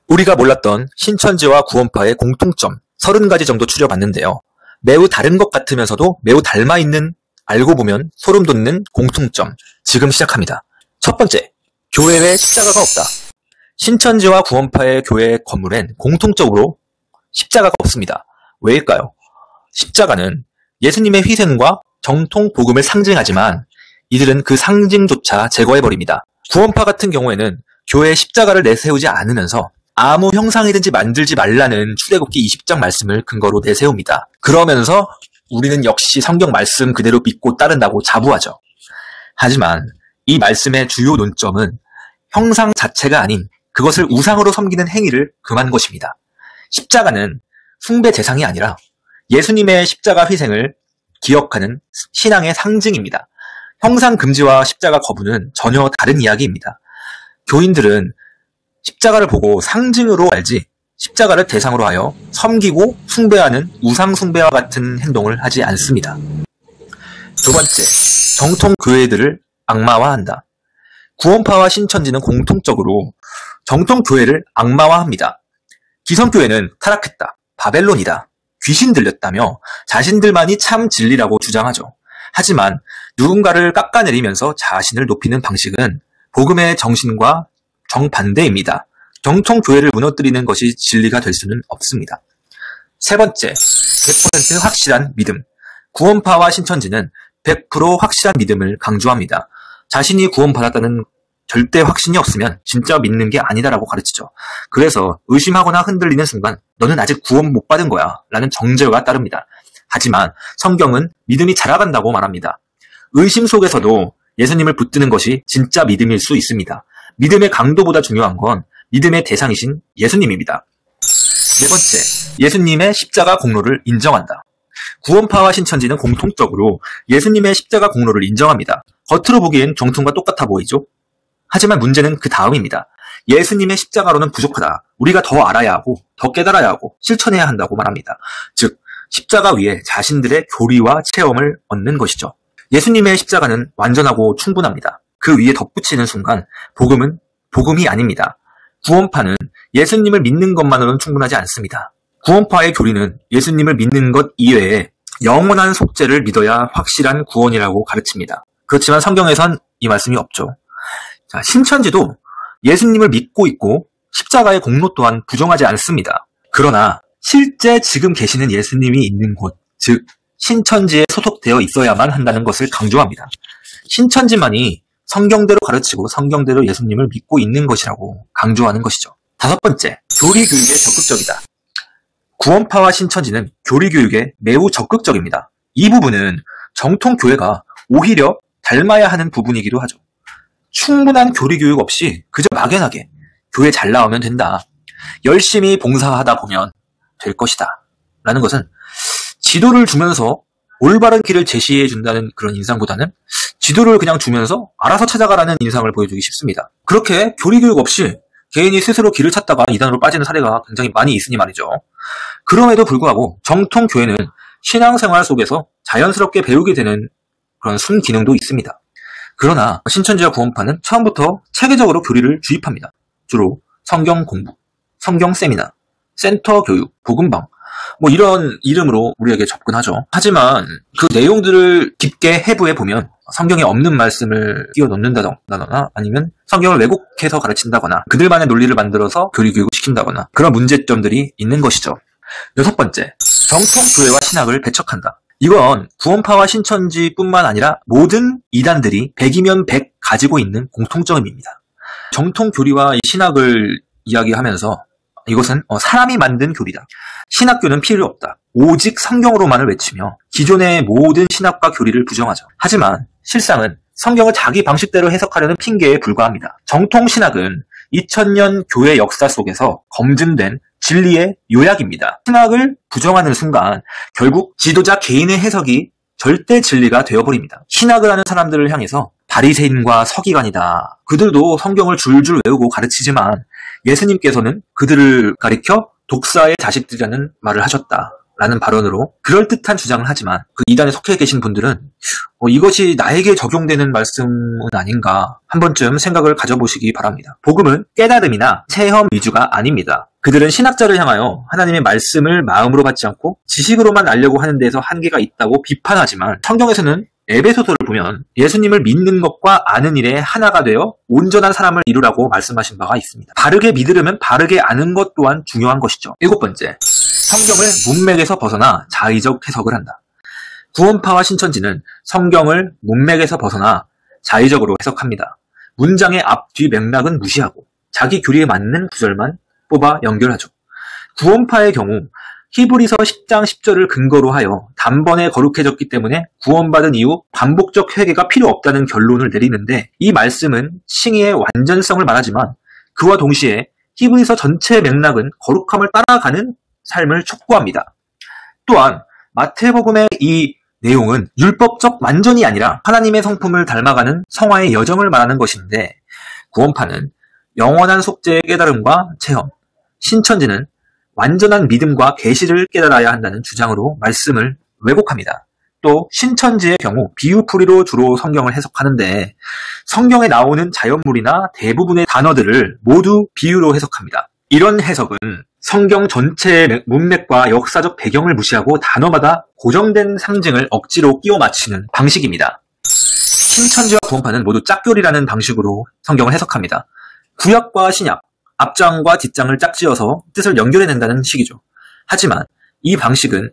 우리가 몰랐던 신천지와 구원파의 공통점 30가지 정도 추려봤는데요. 매우 다른 것 같으면서도 매우 닮아있는, 알고 보면 소름 돋는 공통점. 지금 시작합니다. 첫 번째, 교회에 십자가가 없다. 신천지와 구원파의 교회 건물엔 공통적으로 십자가가 없습니다. 왜일까요? 십자가는 예수님의 희생과 정통 복음을 상징하지만 이들은 그 상징조차 제거해버립니다. 구원파 같은 경우에는 교회에 십자가를 내세우지 않으면서 아무 형상이든지 만들지 말라는 출애굽기 20장 말씀을 근거로 내세웁니다. 그러면서 우리는 역시 성경 말씀 그대로 믿고 따른다고 자부하죠. 하지만 이 말씀의 주요 논점은 형상 자체가 아닌 그것을 우상으로 섬기는 행위를 금한 것입니다. 십자가는 숭배 대상이 아니라 예수님의 십자가 희생을 기억하는 신앙의 상징입니다. 형상 금지와 십자가 거부는 전혀 다른 이야기입니다. 교인들은 십자가를 보고 상징으로 알지 십자가를 대상으로 하여 섬기고 숭배하는 우상 숭배와 같은 행동을 하지 않습니다. 두 번째, 정통 교회들을 악마화한다. 구원파와 신천지는 공통적으로 정통 교회를 악마화합니다. 기성교회는 타락했다, 바벨론이다, 귀신 들렸다며 자신들만이 참 진리라고 주장하죠. 하지만 누군가를 깎아내리면서 자신을 높이는 방식은 복음의 정신과 정반대입니다. 정통 교회를 무너뜨리는 것이 진리가 될 수는 없습니다. 세 번째, 100% 확실한 믿음. 구원파와 신천지는 100% 확실한 믿음을 강조합니다. 자신이 구원받았다는 절대 확신이 없으면 진짜 믿는 게 아니다라고 가르치죠. 그래서 의심하거나 흔들리는 순간 너는 아직 구원 못 받은 거야 라는 정죄가 따릅니다. 하지만 성경은 믿음이 자라간다고 말합니다. 의심 속에서도 예수님을 붙드는 것이 진짜 믿음일 수 있습니다. 믿음의 강도보다 중요한 건 믿음의 대상이신 예수님입니다. 네 번째, 예수님의 십자가 공로를 인정한다. 구원파와 신천지는 공통적으로 예수님의 십자가 공로를 인정합니다. 겉으로 보기엔 정통과 똑같아 보이죠? 하지만 문제는 그 다음입니다. 예수님의 십자가로는 부족하다. 우리가 더 알아야 하고 더 깨달아야 하고 실천해야 한다고 말합니다. 즉, 십자가 위에 자신들의 교리와 체험을 얻는 것이죠. 예수님의 십자가는 완전하고 충분합니다. 그 위에 덧붙이는 순간 복음은 복음이 아닙니다. 구원파는 예수님을 믿는 것만으로는 충분하지 않습니다. 구원파의 교리는 예수님을 믿는 것 이외에 영원한 속죄를 믿어야 확실한 구원이라고 가르칩니다. 그렇지만 성경에선 이 말씀이 없죠. 자, 신천지도 예수님을 믿고 있고 십자가의 공로 또한 부정하지 않습니다. 그러나 실제 지금 계시는 예수님이 있는 곳, 즉 신천지에 소속되어 있어야만 한다는 것을 강조합니다. 신천지만이 성경대로 가르치고 성경대로 예수님을 믿고 있는 것이라고 강조하는 것이죠. 다섯 번째, 교리 교육에 적극적이다. 구원파와 신천지는 교리 교육에 매우 적극적입니다. 이 부분은 정통 교회가 오히려 닮아야 하는 부분이기도 하죠. 충분한 교리 교육 없이 그저 막연하게 교회 잘 나오면 된다, 열심히 봉사하다 보면 될 것이다 라는 것은 지도를 주면서 올바른 길을 제시해 준다는 그런 인상보다는 지도를 그냥 주면서 알아서 찾아가라는 인상을 보여주기 쉽습니다. 그렇게 교리 교육 없이 개인이 스스로 길을 찾다가 이단으로 빠지는 사례가 굉장히 많이 있으니 말이죠. 그럼에도 불구하고 정통 교회는 신앙생활 속에서 자연스럽게 배우게 되는 그런 순기능도 있습니다. 그러나 신천지와 구원파는 처음부터 체계적으로 교리를 주입합니다. 주로 성경 공부, 성경 세미나, 센터 교육, 복음방, 이런 이름으로 우리에게 접근하죠. 하지만 그 내용들을 깊게 해부해 보면 성경에 없는 말씀을 끼워 넣는다거나 아니면 성경을 왜곡해서 가르친다거나 그들만의 논리를 만들어서 교리 교육을 시킨다거나 그런 문제점들이 있는 것이죠. 여섯 번째, 정통 교회와 신학을 배척한다. 이건 구원파와 신천지뿐만 아니라 모든 이단들이 100이면 100 가지고 있는 공통점입니다. 정통 교리와 이 신학을 이야기하면서 이것은 사람이 만든 교리다. 신학교는 필요 없다. 오직 성경으로만을 외치며 기존의 모든 신학과 교리를 부정하죠. 하지만 실상은 성경을 자기 방식대로 해석하려는 핑계에 불과합니다. 정통 신학은 2000년 교회 역사 속에서 검증된 진리의 요약입니다. 신학을 부정하는 순간 결국 지도자 개인의 해석이 절대 진리가 되어버립니다. 신학을 하는 사람들을 향해서 바리새인과 서기관이다, 그들도 성경을 줄줄 외우고 가르치지만 예수님께서는 그들을 가리켜 독사의 자식들이라는 말을 하셨다 라는 발언으로 그럴듯한 주장을 하지만 그 이단에 속해 계신 분들은 이것이 나에게 적용되는 말씀은 아닌가 한 번쯤 생각을 가져보시기 바랍니다. 복음은 깨달음이나 체험 위주가 아닙니다. 그들은 신학자를 향하여 하나님의 말씀을 마음으로 받지 않고 지식으로만 알려고 하는 데에서 한계가 있다고 비판하지만 성경에서는 에베소서를 보면 예수님을 믿는 것과 아는 일에 하나가 되어 온전한 사람을 이루라고 말씀하신 바가 있습니다. 바르게 믿으려면 바르게 아는 것 또한 중요한 것이죠. 7번째, 성경을 문맥에서 벗어나 자의적 해석을 한다. 구원파와 신천지는 성경을 문맥에서 벗어나 자의적으로 해석합니다. 문장의 앞, 뒤 맥락은 무시하고 자기 교리에 맞는 구절만 뽑아 연결하죠. 구원파의 경우 히브리서 10장 10절을 근거로 하여 단번에 거룩해졌기 때문에 구원받은 이후 반복적 회개가 필요 없다는 결론을 내리는데, 이 말씀은 칭의의 완전성을 말하지만 그와 동시에 히브리서 전체 맥락은 거룩함을 따라가는 삶을 촉구합니다. 또한 마태복음의 이 내용은 율법적 완전이 아니라 하나님의 성품을 닮아가는 성화의 여정을 말하는 것인데, 구원파는 영원한 속죄의 깨달음과 체험, 신천지는 완전한 믿음과 계시를 깨달아야 한다는 주장으로 말씀을 왜곡합니다. 또 신천지의 경우 비유풀이로 주로 성경을 해석하는데, 성경에 나오는 자연물이나 대부분의 단어들을 모두 비유로 해석합니다. 이런 해석은 성경 전체의 문맥과 역사적 배경을 무시하고 단어마다 고정된 상징을 억지로 끼워 맞추는 방식입니다. 신천지와 구원파는 모두 짝교리라는 방식으로 성경을 해석합니다. 구약과 신약, 앞장과 뒷장을 짝지어서 뜻을 연결해낸다는 식이죠. 하지만 이 방식은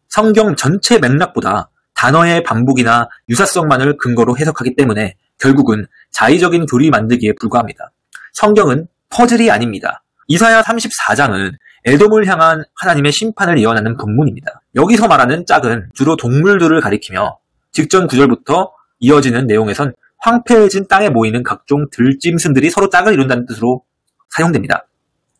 성경 전체 맥락보다 단어의 반복이나 유사성만을 근거로 해석하기 때문에 결국은 자의적인 교리 만들기에 불과합니다. 성경은 퍼즐이 아닙니다. 이사야 34장은 에돔을 향한 하나님의 심판을 예언하는 본문입니다. 여기서 말하는 짝은 주로 동물들을 가리키며 직전 구절부터 이어지는 내용에선 황폐해진 땅에 모이는 각종 들짐승들이 서로 짝을 이룬다는 뜻으로 사용됩니다.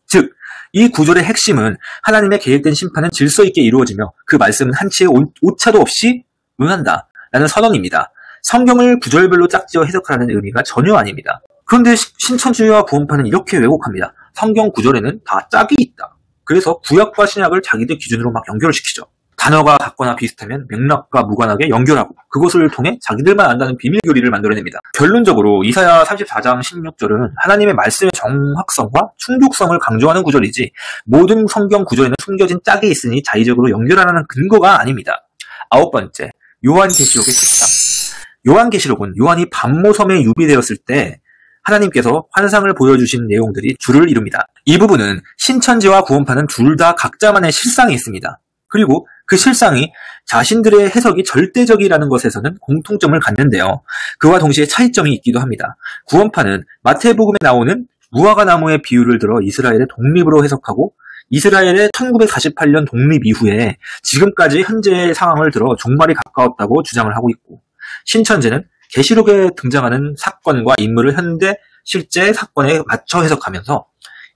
즉, 이 구절의 핵심은 하나님의 계획된 심판은 질서 있게 이루어지며 그 말씀은 한치의 오차도 없이 응한다 라는 선언입니다. 성경을 구절별로 짝지어 해석하라는 의미가 전혀 아닙니다. 그런데 신천지와 구원파는 이렇게 왜곡합니다. 성경 구절에는 다 짝이 있다. 그래서 구약과 신약을 자기들 기준으로 막 연결을 시키죠. 단어가 같거나 비슷하면 맥락과 무관하게 연결하고 그것을 통해 자기들만 안다는 비밀 교리를 만들어냅니다. 결론적으로 이사야 34장 16절은 하나님의 말씀의 정확성과 충족성을 강조하는 구절이지 모든 성경 구절에는 숨겨진 짝이 있으니 자의적으로 연결하라는 근거가 아닙니다. 9번째, 요한계시록의 13. 요한계시록은 요한이 반모섬에 유비되었을 때 하나님께서 환상을 보여주신 내용들이 줄을 이룹니다. 이 부분은 신천지와 구원파는 둘 다 각자만의 실상이 있습니다. 그리고 그 실상이 자신들의 해석이 절대적이라는 것에서는 공통점을 갖는데요. 그와 동시에 차이점이 있기도 합니다. 구원파는 마태복음에 나오는 무화과 나무의 비유를 들어 이스라엘의 독립으로 해석하고 이스라엘의 1948년 독립 이후에 지금까지 현재의 상황을 들어 종말이 가까웠다고 주장을 하고 있고, 신천지는 계시록에 등장하는 사건과 인물을 현대 실제 사건에 맞춰 해석하면서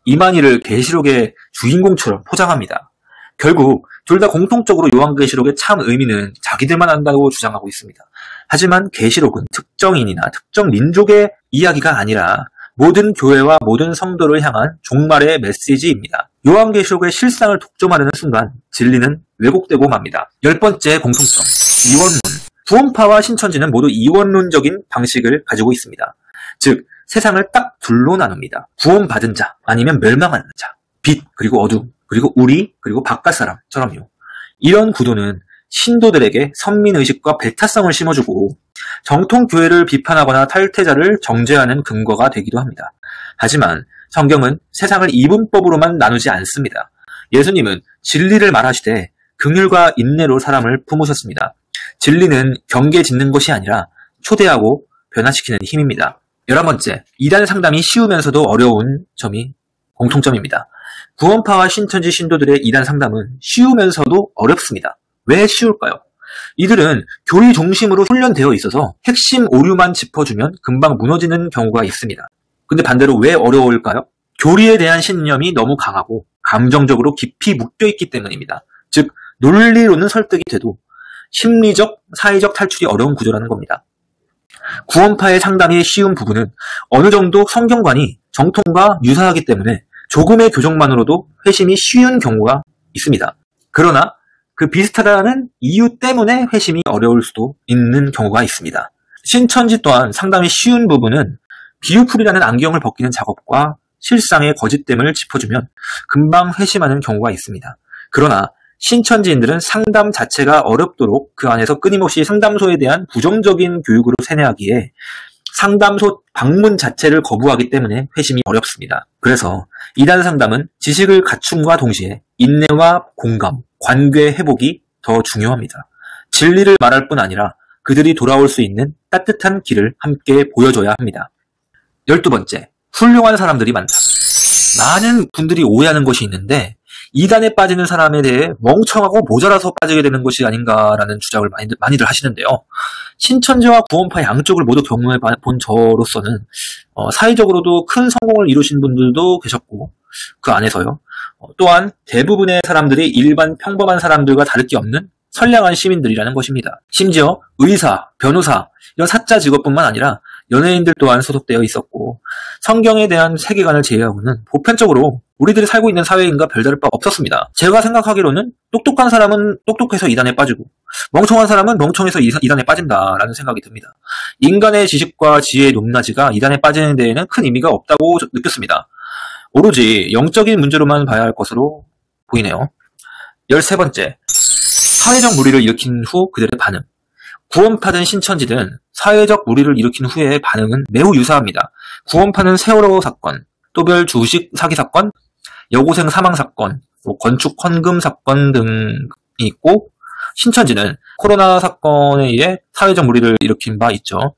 이만희를 계시록의 주인공처럼 포장합니다. 결국 둘 다 공통적으로 요한계시록의 참 의미는 자기들만 안다고 주장하고 있습니다. 하지만 계시록은 특정인이나 특정 민족의 이야기가 아니라 모든 교회와 모든 성도를 향한 종말의 메시지입니다. 요한계시록의 실상을 독점하려는 순간 진리는 왜곡되고 맙니다. 10번째 공통점, 이원론. 구원파와 신천지는 모두 이원론적인 방식을 가지고 있습니다. 즉, 세상을 딱 둘로 나눕니다. 구원받은 자, 아니면 멸망하는 자. 빛, 그리고 어둠, 그리고 우리, 그리고 바깥 사람처럼요. 이런 구도는 신도들에게 선민의식과 배타성을 심어주고 정통교회를 비판하거나 탈퇴자를 정죄하는 근거가 되기도 합니다. 하지만 성경은 세상을 이분법으로만 나누지 않습니다. 예수님은 진리를 말하시되 긍휼과 인내로 사람을 품으셨습니다. 진리는 경계 짓는 것이 아니라 초대하고 변화시키는 힘입니다. 11번째, 이단 상담이 쉬우면서도 어려운 점이 공통점입니다. 구원파와 신천지 신도들의 이단 상담은 쉬우면서도 어렵습니다. 왜 쉬울까요? 이들은 교리 중심으로 훈련되어 있어서 핵심 오류만 짚어주면 금방 무너지는 경우가 있습니다. 근데 반대로 왜 어려울까요? 교리에 대한 신념이 너무 강하고 감정적으로 깊이 묶여있기 때문입니다. 즉, 논리로는 설득이 돼도 심리적, 사회적 탈출이 어려운 구조라는 겁니다. 구원파의 상담이 쉬운 부분은 어느 정도 성경관이 정통과 유사하기 때문에 조금의 교정만으로도 회심이 쉬운 경우가 있습니다. 그러나 그 비슷하다는 이유 때문에 회심이 어려울 수도 있는 경우가 있습니다. 신천지 또한 상당히 쉬운 부분은 비유풀이라는 안경을 벗기는 작업과 실상의 거짓됨을 짚어주면 금방 회심하는 경우가 있습니다. 그러나 신천지인들은 상담 자체가 어렵도록 그 안에서 끊임없이 상담소에 대한 부정적인 교육으로 세뇌하기에 상담소 방문 자체를 거부하기 때문에 회심이 어렵습니다. 그래서 이단 상담은 지식을 갖춤과 동시에 인내와 공감, 관계 회복이 더 중요합니다. 진리를 말할 뿐 아니라 그들이 돌아올 수 있는 따뜻한 길을 함께 보여줘야 합니다. 12번째, 훌륭한 사람들이 많다. 많은 분들이 오해하는 것이 있는데 이단에 빠지는 사람에 대해 멍청하고 모자라서 빠지게 되는 것이 아닌가라는 주장을 많이들 하시는데요. 신천지와 구원파 양쪽을 모두 경험해 본 저로서는 사회적으로도 큰 성공을 이루신 분들도 계셨고 그 안에서요. 또한 대부분의 사람들이 일반 평범한 사람들과 다를 게 없는 선량한 시민들이라는 것입니다. 심지어 의사, 변호사 이런 사자 직업뿐만 아니라 연예인들 또한 소속되어 있었고 성경에 대한 세계관을 제외하고는 보편적으로 우리들이 살고 있는 사회인과 별다를 바 없었습니다. 제가 생각하기로는 똑똑한 사람은 똑똑해서 이단에 빠지고 멍청한 사람은 멍청해서 이단에 빠진다라는 생각이 듭니다. 인간의 지식과 지혜의 높낮이가 이단에 빠지는 데에는 큰 의미가 없다고 느꼈습니다. 오로지 영적인 문제로만 봐야 할 것으로 보이네요. 13번째, 사회적 물의를 일으킨 후 그들의 반응. 구원파든 신천지든 사회적 물의를 일으킨 후의 반응은 매우 유사합니다. 구원파는 세월호 사건, 또별 주식 사기 사건, 여고생 사망 사건, 건축 헌금 사건 등이 있고 신천지는 코로나 사건에 의해 사회적 물의를 일으킨 바 있죠.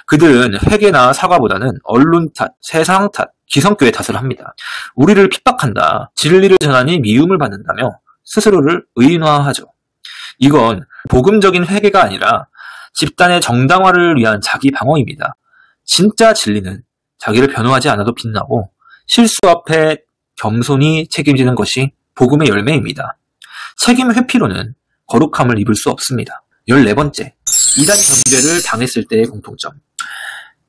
그들은 회개나 사과보다는 언론 탓, 세상 탓, 기성교회 탓을 합니다. 우리를 핍박한다, 진리를 전하니 미움을 받는다며 스스로를 의인화하죠. 이건 복음적인 회개가 아니라 집단의 정당화를 위한 자기 방어입니다. 진짜 진리는 자기를 변호하지 않아도 빛나고 실수 앞에 겸손히 책임지는 것이 복음의 열매입니다. 책임 회피로는 거룩함을 입을 수 없습니다. 14번째, 이단 경계를 당했을 때의 공통점.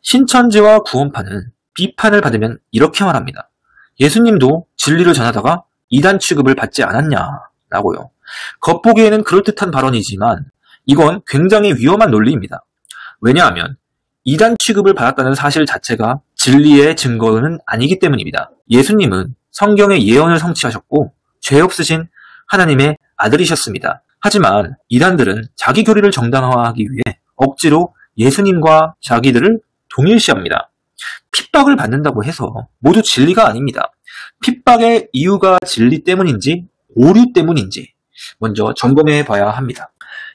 신천지와 구원파는 비판을 받으면 이렇게 말합니다. 예수님도 진리를 전하다가 이단 취급을 받지 않았냐라고요. 겉보기에는 그럴듯한 발언이지만 이건 굉장히 위험한 논리입니다. 왜냐하면 이단 취급을 받았다는 사실 자체가 진리의 증거는 아니기 때문입니다. 예수님은 성경의 예언을 성취하셨고 죄 없으신 하나님의 아들이셨습니다. 하지만 이단들은 자기 교리를 정당화하기 위해 억지로 예수님과 자기들을 동일시합니다. 핍박을 받는다고 해서 모두 진리가 아닙니다. 핍박의 이유가 진리 때문인지 오류 때문인지 먼저 점검해 봐야 합니다.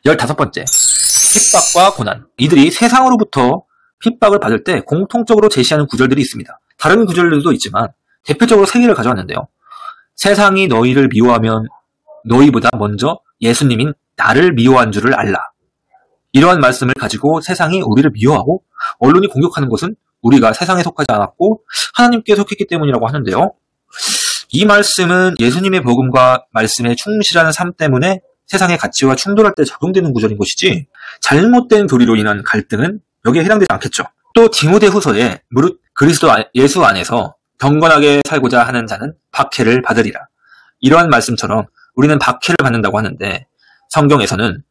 15번째, 핍박과 고난. 이들이 세상으로부터 핍박을 받을 때 공통적으로 제시하는 구절들이 있습니다. 다른 구절들도 있지만 대표적으로 3개를 가져왔는데요. 세상이 너희를 미워하면 너희보다 먼저 예수님인 나를 미워한 줄을 알라. 이러한 말씀을 가지고 세상이 우리를 미워하고 언론이 공격하는 것은 우리가 세상에 속하지 않았고 하나님께 속했기 때문이라고 하는데요. 이 말씀은 예수님의 복음과 말씀에 충실한 삶 때문에 세상의 가치와 충돌할 때 적용되는 구절인 것이지 잘못된 교리로 인한 갈등은 여기에 해당되지 않겠죠. 또 디모데후서에 무릇 그리스도 예수 안에서 경건하게 살고자 하는 자는 박해를 받으리라. 이러한 말씀처럼 우리는 박해를 받는다고 하는데 성경에서는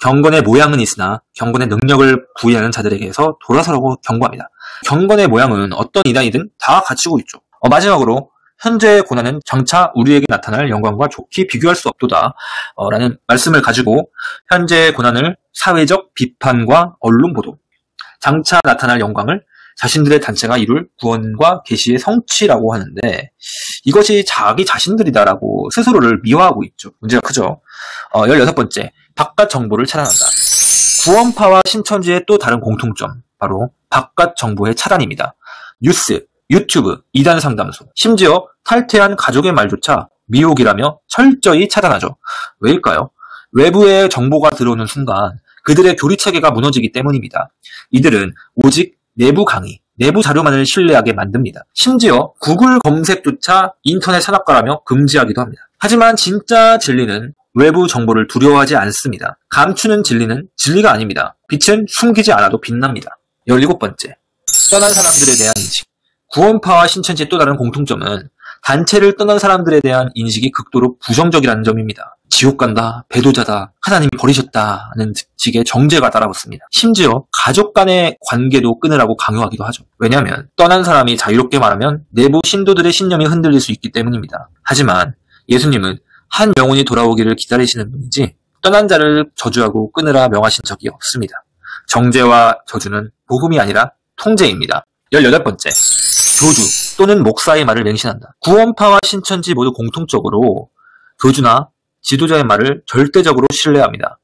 경건의 모양은 있으나 경건의 능력을 부여하는 자들에게서 돌아서라고 경고합니다. 경건의 모양은 어떤 이단이든 다 갖추고 있죠. 마지막으로 현재의 고난은 장차 우리에게 나타날 영광과 좋게 비교할 수 없도다 라는 말씀을 가지고 현재의 고난을 사회적 비판과 언론 보도, 장차 나타날 영광을 자신들의 단체가 이룰 구원과 계시의 성취라고 하는데 이것이 자기 자신들이다라고 스스로를 미화하고 있죠. 문제가 크죠. 16번째, 바깥 정보를 차단한다. 구원파와 신천지의 또 다른 공통점, 바로 바깥 정보의 차단입니다. 뉴스, 유튜브, 이단 상담소, 심지어 탈퇴한 가족의 말조차 미혹이라며 철저히 차단하죠. 왜일까요? 외부의 정보가 들어오는 순간 그들의 교리체계가 무너지기 때문입니다. 이들은 오직 내부 강의, 내부 자료만을 신뢰하게 만듭니다. 심지어 구글 검색조차 인터넷 산업가라며 금지하기도 합니다. 하지만 진짜 진리는 외부 정보를 두려워하지 않습니다. 감추는 진리는 진리가 아닙니다. 빛은 숨기지 않아도 빛납니다. 17번째, 떠난 사람들에 대한 인식. 구원파와 신천지의 또 다른 공통점은 단체를 떠난 사람들에 대한 인식이 극도로 부정적이라는 점입니다. 지옥 간다, 배도자다, 하나님이 버리셨다는 식의 정죄가 따라붙습니다. 심지어 가족 간의 관계도 끊으라고 강요하기도 하죠. 왜냐하면 떠난 사람이 자유롭게 말하면 내부 신도들의 신념이 흔들릴 수 있기 때문입니다. 하지만 예수님은 한 영혼이 돌아오기를 기다리시는 분이지 떠난 자를 저주하고 끊으라 명하신 적이 없습니다. 정죄와 저주는 복음이 아니라 통제입니다. 18번째, 교주 또는 목사의 말을 맹신한다. 구원파와 신천지 모두 공통적으로 교주나 지도자의 말을 절대적으로 신뢰합니다.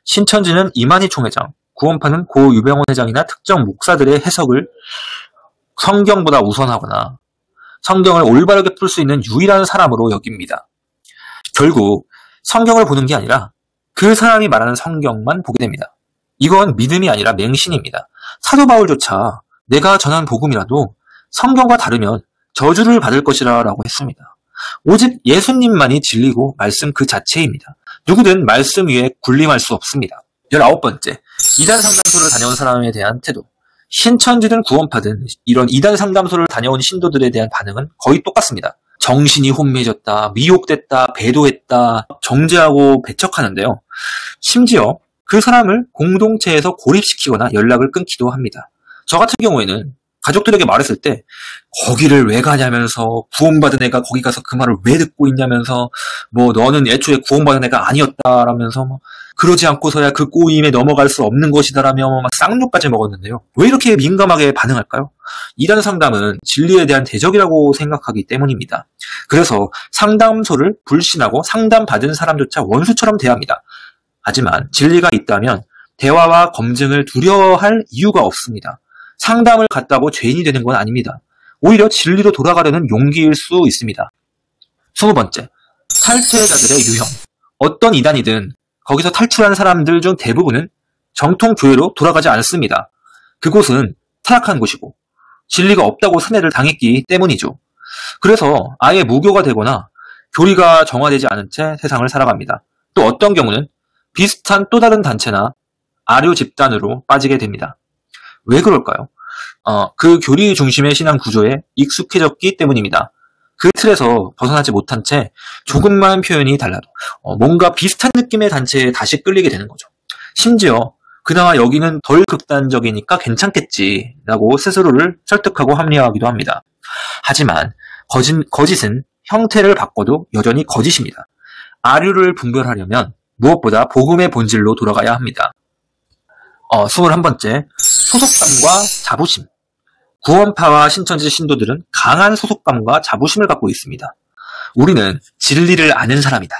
신천지는 이만희 총회장, 구원파는 고 유병원 회장이나 특정 목사들의 해석을 성경보다 우선하거나 성경을 올바르게 풀 수 있는 유일한 사람으로 여깁니다. 결국 성경을 보는 게 아니라 그 사람이 말하는 성경만 보게 됩니다. 이건 믿음이 아니라 맹신입니다. 사도 바울조차 내가 전한 복음이라도 성경과 다르면 저주를 받을 것이라 라고 했습니다. 오직 예수님만이 진리고 말씀 그 자체입니다. 누구든 말씀 위에 군림할 수 없습니다. 19번째, 이단 상담소를 다녀온 사람에 대한 태도. 신천지든 구원파든 이런 이단 상담소를 다녀온 신도들에 대한 반응은 거의 똑같습니다. 정신이 혼미해졌다, 미혹됐다, 배도했다, 정죄하고 배척하는데요. 심지어 그 사람을 공동체에서 고립시키거나 연락을 끊기도 합니다. 저 같은 경우에는 가족들에게 말했을 때 거기를 왜 가냐면서 구원받은 애가 거기 가서 그 말을 왜 듣고 있냐면서 뭐 너는 애초에 구원받은 애가 아니었다라면서 뭐 그러지 않고서야 그 꼬임에 넘어갈 수 없는 것이다라며 막 쌍욕까지 먹었는데요. 왜 이렇게 민감하게 반응할까요? 이단 상담은 진리에 대한 대적이라고 생각하기 때문입니다. 그래서 상담소를 불신하고 상담받은 사람조차 원수처럼 대합니다. 하지만 진리가 있다면 대화와 검증을 두려워할 이유가 없습니다. 상담을 갖다고 죄인이 되는 건 아닙니다. 오히려 진리로 돌아가려는 용기일 수 있습니다. 20번째, 탈퇴자들의 유형. 어떤 이단이든 거기서 탈출한 사람들 중 대부분은 정통 교회로 돌아가지 않습니다. 그곳은 타락한 곳이고 진리가 없다고 세뇌를 당했기 때문이죠. 그래서 아예 무교가 되거나 교리가 정화되지 않은 채 세상을 살아갑니다. 또 어떤 경우는 비슷한 또 다른 단체나 아류 집단으로 빠지게 됩니다. 왜 그럴까요? 그 교리 중심의 신앙 구조에 익숙해졌기 때문입니다. 그 틀에서 벗어나지 못한 채 조금만 표현이 달라도 뭔가 비슷한 느낌의 단체에 다시 끌리게 되는 거죠. 심지어 그나마 여기는 덜 극단적이니까 괜찮겠지라고 스스로를 설득하고 합리화하기도 합니다. 하지만 거짓은 형태를 바꿔도 여전히 거짓입니다. 아류를 분별하려면 무엇보다 복음의 본질로 돌아가야 합니다. 21번째, 소속감과 자부심. 구원파와 신천지 신도들은 강한 소속감과 자부심을 갖고 있습니다. 우리는 진리를 아는 사람이다.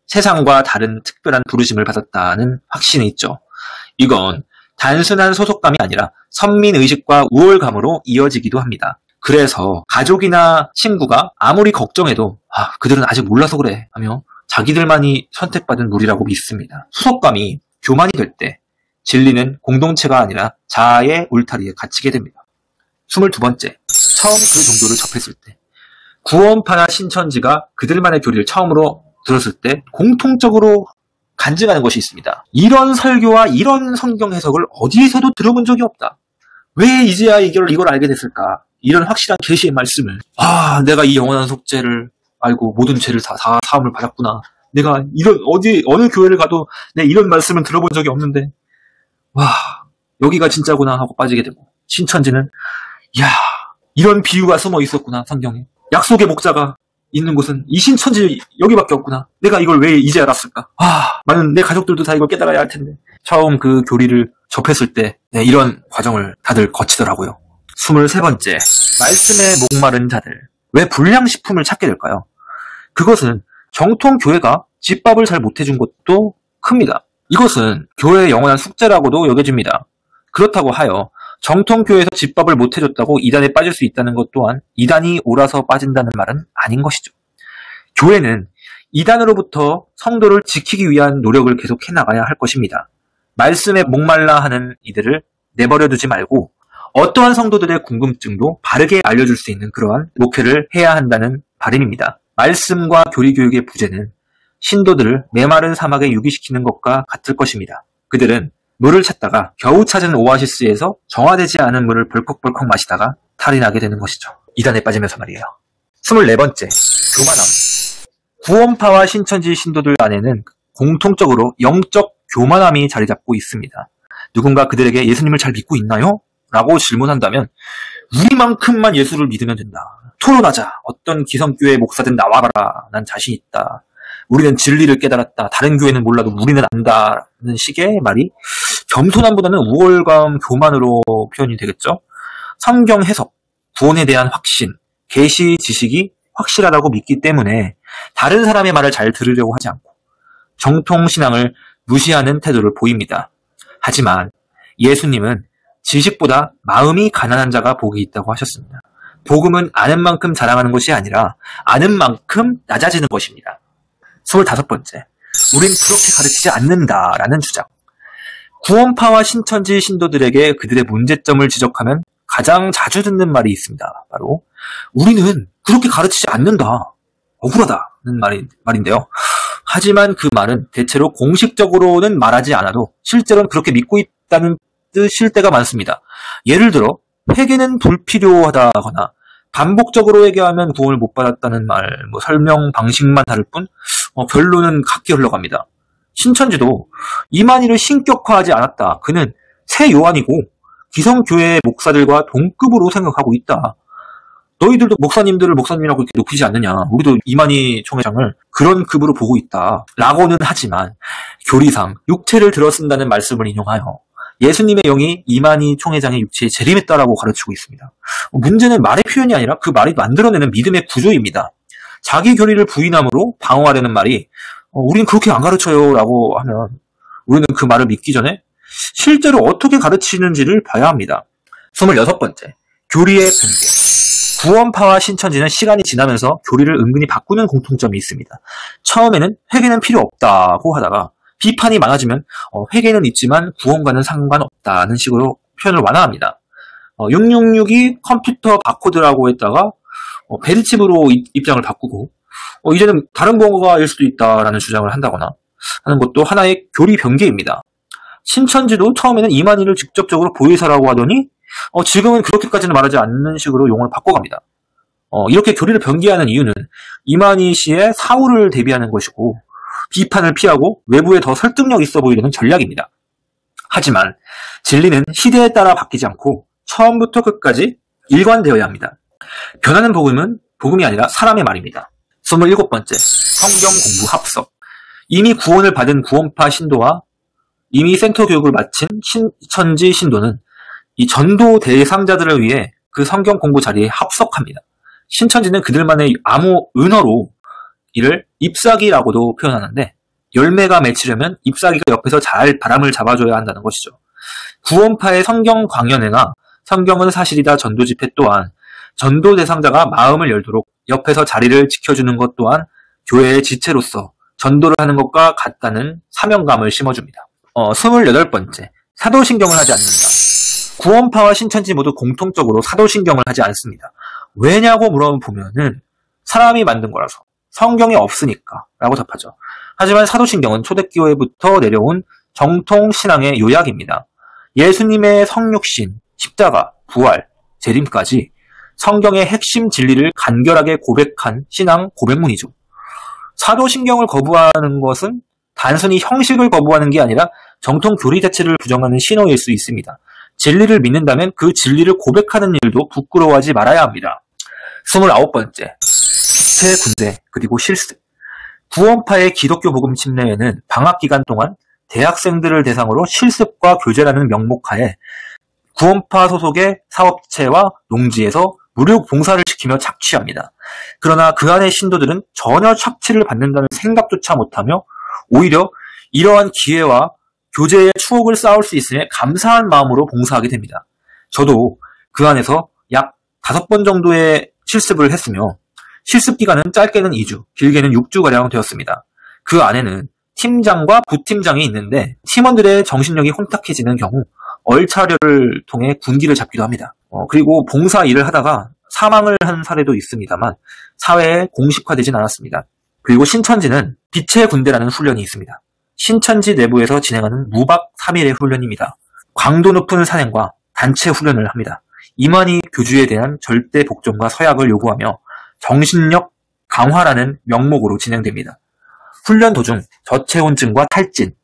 세상과 다른 특별한 부르심을 받았다는 확신이 있죠. 이건 단순한 소속감이 아니라 선민의식과 우월감으로 이어지기도 합니다. 그래서 가족이나 친구가 아무리 걱정해도 그들은 아직 몰라서 그래 하며 자기들만이 선택받은 무리라고 믿습니다. 소속감이 교만이 될 때 진리는 공동체가 아니라 자아의 울타리에 갇히게 됩니다. 22번째, 처음 그 정도를 접했을 때. 구원파나 신천지가 그들만의 교리를 처음으로 들었을 때 공통적으로 간증하는 것이 있습니다. 이런 설교와 이런 성경 해석을 어디에서도 들어본 적이 없다. 왜 이제야 이걸 알게 됐을까? 이런 확실한 계시의 말씀을. 내가 이 영원한 속죄를 알고 모든 죄를 다 사함을 받았구나. 내가 어느 교회를 가도 내 이런 말씀을 들어본 적이 없는데 여기가 진짜구나 하고 빠지게 되고, 신천지는 이런 비유가 숨어 있었구나, 성경에. 약속의 목자가 있는 곳은 이 신천지 여기밖에 없구나. 내가 이걸 왜 이제 알았을까? 많은 내 가족들도 다 이걸 깨달아야 할 텐데. 처음 그 교리를 접했을 때 이런 과정을 다들 거치더라고요. 23번째, 말씀에 목마른 자들. 왜 불량식품을 찾게 될까요? 그것은 정통 교회가 집밥을 잘 못해준 것도 큽니다. 이것은 교회의 영원한 숙제라고도 여겨집니다. 그렇다고 하여 정통교회에서 집밥을 못해줬다고 이단에 빠질 수 있다는 것 또한 이단이 옳아서 빠진다는 말은 아닌 것이죠. 교회는 이단으로부터 성도를 지키기 위한 노력을 계속 해나가야 할 것입니다. 말씀에 목말라 하는 이들을 내버려두지 말고 어떠한 성도들의 궁금증도 바르게 알려줄 수 있는 그러한 목회를 해야 한다는 바람입니다. 말씀과 교리교육의 부재는 신도들을 메마른 사막에 유기시키는 것과 같을 것입니다. 그들은 물을 찾다가 겨우 찾은 오아시스에서 정화되지 않은 물을 벌컥벌컥 마시다가 탈이 나게 되는 것이죠. 이단에 빠지면서 말이에요. 24번째, 교만함. 구원파와 신천지 신도들 안에는 공통적으로 영적 교만함이 자리 잡고 있습니다. 누군가 그들에게 예수님을 잘 믿고 있나요? 라고 질문한다면 우리만큼만 예수를 믿으면 된다. 토론하자. 어떤 기성교회 목사든 나와봐라. 난 자신 있다. 우리는 진리를 깨달았다. 다른 교회는 몰라도 우리는 안다는 식의 말이 겸손함보다는 우월감, 교만으로 표현이 되겠죠. 성경 해석, 구원에 대한 확신, 계시 지식이 확실하다고 믿기 때문에 다른 사람의 말을 잘 들으려고 하지 않고 정통신앙을 무시하는 태도를 보입니다. 하지만 예수님은 지식보다 마음이 가난한 자가 복이 있다고 하셨습니다. 복음은 아는 만큼 자랑하는 것이 아니라 아는 만큼 낮아지는 것입니다. 25번째, 우린 그렇게 가르치지 않는다라는 주장. 구원파와 신천지 신도들에게 그들의 문제점을 지적하면 가장 자주 듣는 말이 있습니다. 바로 우리는 그렇게 가르치지 않는다. 억울하다는 말인데요. 하지만 그 말은 대체로 공식적으로는 말하지 않아도 실제로는 그렇게 믿고 있다는 뜻일 때가 많습니다. 예를 들어 회개는 불필요하다거나 반복적으로 회개하면 구원을 못 받았다는 말, 설명 방식만 다를 뿐 결론은 같게 흘러갑니다. 신천지도 이만희를 신격화하지 않았다. 그는 새 요한이고 기성교회 목사들과 동급으로 생각하고 있다. 너희들도 목사님들을 목사님이라고 이렇게 높이지 않느냐. 우리도 이만희 총회장을 그런 급으로 보고 있다. 라고는 하지만 교리상 육체를 들어 쓴다는 말씀을 인용하여 예수님의 영이 이만희 총회장의 육체에 재림했다라고 가르치고 있습니다. 문제는 말의 표현이 아니라 그 말이 만들어내는 믿음의 구조입니다. 자기 교리를 부인함으로 방어하려는 말이 우린 그렇게 안 가르쳐요 라고 하면 우리는 그 말을 믿기 전에 실제로 어떻게 가르치는지를 봐야 합니다. 26번째, 교리의 붕괴. 구원파와 신천지는 시간이 지나면서 교리를 은근히 바꾸는 공통점이 있습니다. 처음에는 회개는 필요 없다고 하다가 비판이 많아지면 회개는 있지만 구원과는 상관없다는 식으로 표현을 완화합니다. 666이 컴퓨터 바코드라고 했다가 베리칩으로 입장을 바꾸고 이제는 다른 무언가일 수도 있다라는 주장을 한다거나 하는 것도 하나의 교리 변개입니다. 신천지도 처음에는 이만희를 직접적으로 보혜사라고 하더니 지금은 그렇게까지는 말하지 않는 식으로 용어를 바꿔갑니다. 이렇게 교리를 변개하는 이유는 이만희 씨의 사후를 대비하는 것이고 비판을 피하고 외부에 더 설득력 있어 보이려는 전략입니다. 하지만 진리는 시대에 따라 바뀌지 않고 처음부터 끝까지 일관되어야 합니다. 변하는 복음이 아니라 사람의 말입니다. 27번째, 성경 공부 합석. 이미 구원을 받은 구원파 신도와 이미 센터 교육을 마친 신천지 신도는 이 전도 대상자들을 위해 그 성경 공부 자리에 합석합니다. 신천지는 그들만의 암호 은어로 이를 잎사귀라고도 표현하는데 열매가 맺히려면 잎사귀가 옆에서 잘 바람을 잡아줘야 한다는 것이죠. 구원파의 성경 강연회나 성경은 사실이다 전도 집회 또한 전도 대상자가 마음을 열도록 옆에서 자리를 지켜주는 것 또한 교회의 지체로서 전도를 하는 것과 같다는 사명감을 심어줍니다. 28번째, 사도신경을 하지 않는다. 구원파와 신천지 모두 공통적으로 사도신경을 하지 않습니다. 왜냐고 물어보면은 사람이 만든 거라서 성경에 없으니까 라고 답하죠. 하지만 사도신경은 초대교회부터 내려온 정통신앙의 요약입니다. 예수님의 성육신, 십자가, 부활, 재림까지 성경의 핵심 진리를 간결하게 고백한 신앙 고백문이죠. 사도신경을 거부하는 것은 단순히 형식을 거부하는 게 아니라 정통 교리 자체를 부정하는 신호일 수 있습니다. 진리를 믿는다면 그 진리를 고백하는 일도 부끄러워하지 말아야 합니다. 29번째, 기체 군대 그리고 실습. 구원파의 기독교 복음 침례회는 방학 기간 동안 대학생들을 대상으로 실습과 교제라는 명목하에 구원파 소속의 사업체와 농지에서 무료 봉사를 시키며 착취합니다. 그러나 그 안의 신도들은 전혀 착취를 받는다는 생각조차 못하며 오히려 이러한 기회와 교제의 추억을 쌓을 수 있음에 감사한 마음으로 봉사하게 됩니다. 저도 그 안에서 약 5번 정도의 실습을 했으며 실습 기간은 짧게는 2주, 길게는 6주가량 되었습니다. 그 안에는 팀장과 부팀장이 있는데 팀원들의 정신력이 혼탁해지는 경우 얼차려를 통해 군기를 잡기도 합니다. 그리고 봉사 일을 하다가 사망을 한 사례도 있습니다만 사회에 공식화되진 않았습니다. 그리고 신천지는 빛의 군대라는 훈련이 있습니다. 신천지 내부에서 진행하는 무박 3일의 훈련입니다. 강도 높은 산행과 단체 훈련을 합니다. 이만희 교주에 대한 절대 복종과 서약을 요구하며 정신력 강화라는 명목으로 진행됩니다. 훈련 도중 저체온증과 탈진,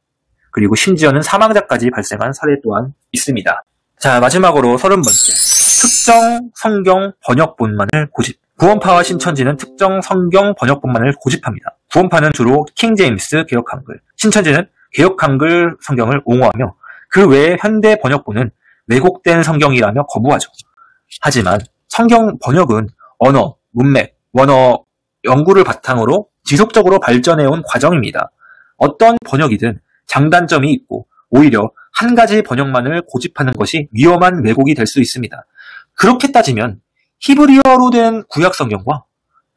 그리고 심지어는 사망자까지 발생한 사례 또한 있습니다. 자, 마지막으로 30번째. 특정 성경 번역본만을 고집. 구원파와 신천지는 특정 성경 번역본만을 고집합니다. 구원파는 주로 킹제임스 개역 한글, 신천지는 개역 한글 성경을 옹호하며 그 외의 현대 번역본은 왜곡된 성경이라며 거부하죠. 하지만 성경 번역은 언어, 문맥, 원어 연구를 바탕으로 지속적으로 발전해온 과정입니다. 어떤 번역이든 장단점이 있고 오히려 한 가지 번역만을 고집하는 것이 위험한 왜곡이 될 수 있습니다. 그렇게 따지면 히브리어로 된 구약성경과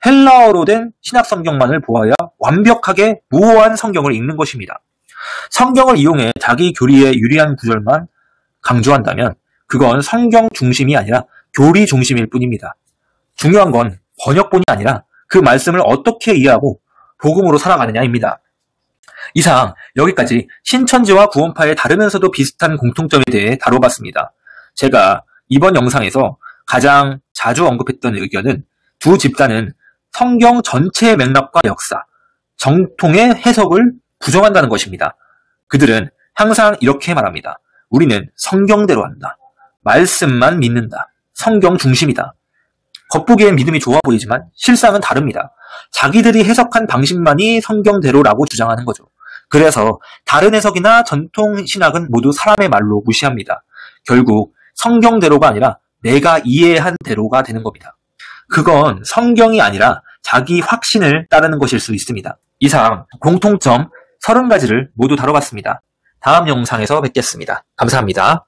헬라어로 된 신약성경만을 보아야 완벽하게 무오한 성경을 읽는 것입니다. 성경을 이용해 자기 교리에 유리한 구절만 강조한다면 그건 성경 중심이 아니라 교리 중심일 뿐입니다. 중요한 건 번역본이 아니라 그 말씀을 어떻게 이해하고 복음으로 살아가느냐입니다. 이상 여기까지 신천지와 구원파의 다르면서도 비슷한 공통점에 대해 다뤄봤습니다. 제가 이번 영상에서 가장 자주 언급했던 의견은 두 집단은 성경 전체의 맥락과 역사, 정통의 해석을 부정한다는 것입니다. 그들은 항상 이렇게 말합니다. 우리는 성경대로 한다. 말씀만 믿는다. 성경 중심이다. 겉보기엔 믿음이 좋아 보이지만 실상은 다릅니다. 자기들이 해석한 방식만이 성경대로라고 주장하는 거죠. 그래서 다른 해석이나 전통 신학은 모두 사람의 말로 무시합니다. 결국 성경대로가 아니라 내가 이해한 대로가 되는 겁니다. 그건 성경이 아니라 자기 확신을 따르는 것일 수 있습니다. 이상 공통점 30가지를 모두 다뤄봤습니다. 다음 영상에서 뵙겠습니다. 감사합니다.